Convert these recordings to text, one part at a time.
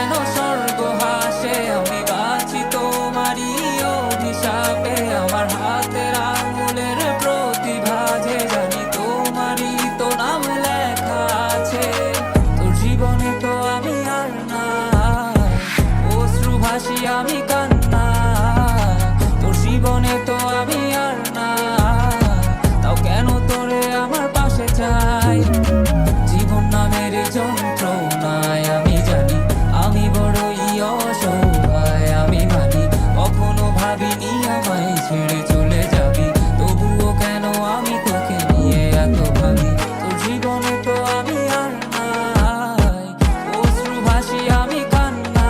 যেন স্বর্গ হাসে। আমি বাঁচি তোমারই অভিশাপে, আমার হাতের আঙুলের প্রতিভা যে জানি তোমারই তো নাম লেখা আছে। তোর জীবনে তো আমি আর না, অশ্রু ভাসি আমি কান্না। তোর জীবনে তো আমি আর না, তাও কেন তোরে আমার পাশে চাই। জীবন নামের যন্ত্রণায় আমি জানি আমি বড়ই অসহায়। আমি মানি কখনো ভাবিনি আমায় ছেড়ে চলে যাবি, তবুও কেন আমি তোকে নিয়ে এত ভাবি। তোর জীবনে তো আমি আর নাই, অশ্রু ভাসি আমি কান্না।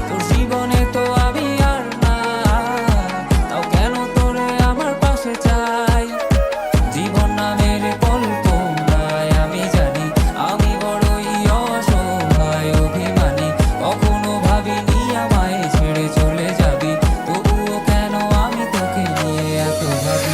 তোর জীবনে তো আমি আর না, তাও কেন তোরে আমার পাশে চাই। জীবন নামের কল্পনায় আমি জানি আমি বড়ই অসহায় অভিমানী। কখনো ভাবিনি আমায় ছেড়ে চলে যাবি, তবুও কেন আমি তোকে নিয়ে এত ভাবি।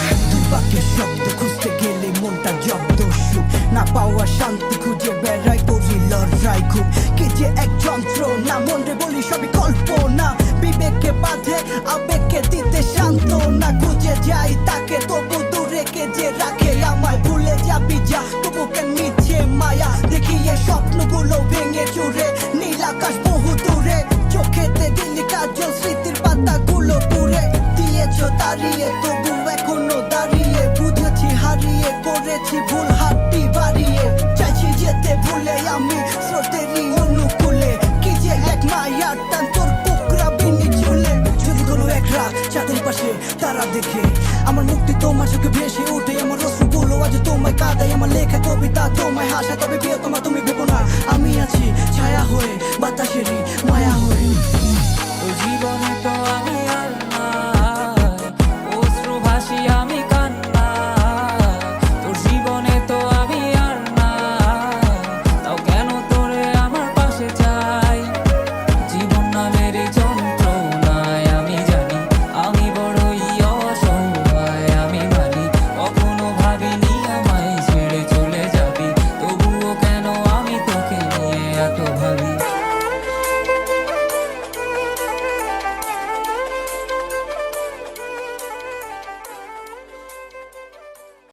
বাক্যের শব্দ খুঁজতে গেলে মনটা জব্দ, সুখ না পাওয়া শান্তি খুঁজে বেড়াই, করি লড়াই খুব কি যে এক যন্ত্রণা। মনরে বলি সবই কল্পনা, বিবেককে বাঁধে আবেগকে দিতে সান্ত্বনা। খুঁজে যাই তাকে তবু দূরে কে যে রাখে আমায়। ভুলে যাবি যা তবু কেন মিছে মায়া, দেখি এ স্বপ্নগুলো ভেঙে চুরে। নীল আকাশ বহু দূরে, চোখেতে দিলি কাজল স্মৃতির পাতাগুলো পুড়ে দিয়েছো তাড়িয়ে, তবু এখনো দাঁড়িয়ে। বুঝেছি হারিয়ে করেছি ভুল, হাতটি বাড়িয়ে চাইছি যেতে ভুলে আমি স্রোতেরই অনুকূলে। কি যে এক মায়ার টান তোর কুকরা বিনি ঝুলে। যদি কোনো এক রাত চাঁদের পাশে তারা দেখে আমার মুক্তি তোমার চোখে ভেসে ওঠে। আমার অশ্রুগুলো আজ তোমায় কাঁদাই, আমার লেখা কবিতা তোমায় হাসা। তবে বিয়ে তোমার তুমি ভেবো না, আমি আছি ছায়া হয়ে বাতাসেরই